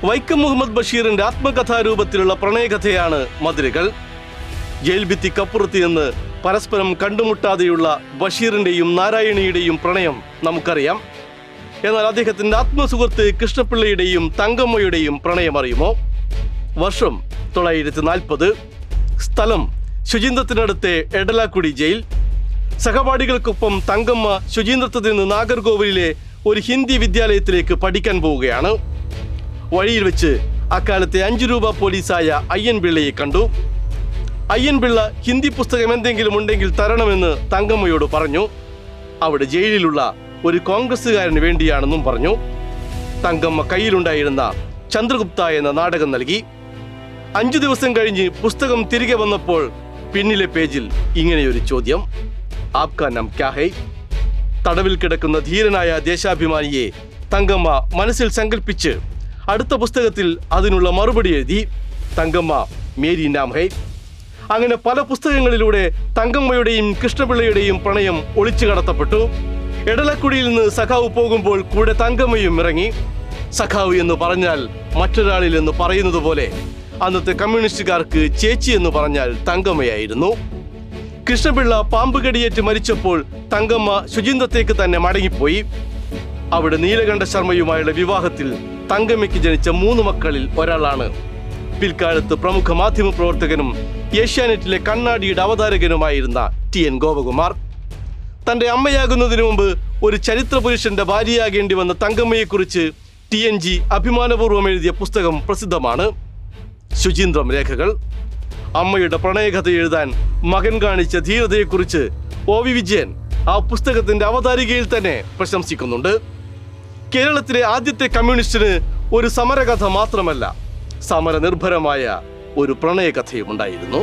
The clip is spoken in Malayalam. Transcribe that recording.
വൈക്കം മുഹമ്മദ് ബഷീറിന്റെ ആത്മകഥാരൂപത്തിലുള്ള പ്രണയകഥയാണ് മതിലുകൾ. ജയിൽ ഭിത്തിക്കപ്പുറത്ത് നിന്ന് പരസ്പരം കണ്ടുമുട്ടാതെയുള്ള ബഷീറിന്റെയും നാരായണിയുടെയും പ്രണയം നമുക്കറിയാം. എന്നാൽ അദ്ദേഹത്തിന്റെ ആത്മസുഹൃത്ത് കൃഷ്ണപിള്ളയുടെയും തങ്കമ്മയുടെയും പ്രണയം അറിയുമോ? വർഷം 1940, സ്ഥലം ശുചീന്ദ്രത്തിനടുത്തെ എടലാക്കുടി ജയിൽ. സഹപാഠികൾക്കൊപ്പം തങ്കമ്മ ശുചീന്ദ്രത്തിൽ നിന്ന് നാഗർകോവിലിലെ ഒരു ഹിന്ദി വിദ്യാലയത്തിലേക്ക് പഠിക്കാൻ പോവുകയാണ്. വഴിയിൽ വെച്ച് അക്കാലത്തെ 5 രൂപ പോലീസായ അയ്യൻ പിള്ളയെ കണ്ടു. അയ്യൻ പിള്ള ഹിന്ദി പുസ്തകം എന്തെങ്കിലും ഉണ്ടെങ്കിൽ തരണമെന്ന് തങ്കമ്മയോട് പറഞ്ഞു. അവിടെ ജയിലിലുള്ള ഒരു കോൺഗ്രസ്സുകാരന് വേണ്ടിയാണെന്നും പറഞ്ഞു. തങ്കമ്മ കയ്യിലുണ്ടായിരുന്ന ചന്ദ്രഗുപ്ത എന്ന നാടകം നൽകി. 5 ദിവസം കഴിഞ്ഞ് പുസ്തകം തിരികെ വന്നപ്പോൾ പിന്നിലെ പേജിൽ ഇങ്ങനെയൊരു ചോദ്യം: ആപ്കാ നാം ക്യാ ഹൈ? തടവിൽ കിടക്കുന്ന ധീരനായ ദേശാഭിമാനിയെ തങ്കമ്മ മനസ്സിൽ സങ്കല്പിച്ച് അടുത്ത പുസ്തകത്തിൽ അതിനുള്ള മറുപടി എഴുതി. തങ്കമ്മ മേരി നാം ഹൈ. അങ്ങനെ പല പുസ്തകങ്ങളിലൂടെ തങ്കമ്മയുടെയും കൃഷ്ണപിള്ളയുടെയും പ്രണയം ഒളിച്ചു കടത്തപ്പെട്ടു. എടലക്കുടിയിൽ നിന്ന് സഖാവ് പോകുമ്പോൾ കൂടെ തങ്കമ്മയും ഇറങ്ങി. സഖാവ് എന്ന് പറഞ്ഞാൽ മറ്റൊരാളിൽ എന്ന് പറയുന്നത് പോലെ അന്നത്തെ കമ്മ്യൂണിസ്റ്റുകാർക്ക് ചേച്ചി എന്ന് പറഞ്ഞാൽ തങ്കമ്മയായിരുന്നു. കൃഷ്ണപിള്ള പാമ്പ് കടിയേറ്റ് മരിച്ചപ്പോൾ തങ്കമ്മ ശുചീന്ദ്രത്തേക്ക് തന്നെ മടങ്ങിപ്പോയി. അവിടെ നീലകണ്ഠ ശർമ്മയുമായുള്ള വിവാഹത്തിൽ തങ്കമ്മയ്ക്ക് ജനിച്ച 3 മക്കളിൽ ഒരാളാണ് പിൽക്കാലത്ത് പ്രമുഖ മാധ്യമ പ്രവർത്തകനും ഏഷ്യാനെറ്റിലെ കണ്ണാടിയുടെ അവതാരകനുമായിരുന്ന TN ഗോപകുമാർ. തന്റെ അമ്മയാകുന്നതിനു മുമ്പ് ഒരു ചരിത്ര പുരുഷന്റെ ഭാര്യയാകേണ്ടി വന്ന തങ്കമ്മയെക്കുറിച്ച് TNG അഭിമാനപൂർവ്വം എഴുതിയ പുസ്തകം പ്രസിദ്ധമാണ്. ശുചീന്ദ്രം രേഖകൾ. അമ്മയുടെ പ്രണയകഥ എഴുതാൻ മകൻ കാണിച്ച ധീരതയെക്കുറിച്ച് OV വിജയൻ ആ പുസ്തകത്തിന്റെ അവതാരികയിൽ തന്നെ പ്രശംസിക്കുന്നുണ്ട്. കേരളത്തിലെ ആദ്യത്തെ കമ്മ്യൂണിസ്റ്റിന് ഒരു സമരകഥ മാത്രമല്ല, സമരനിർഭരമായ ഒരു പ്രണയകഥയും ഉണ്ടായിരുന്നു.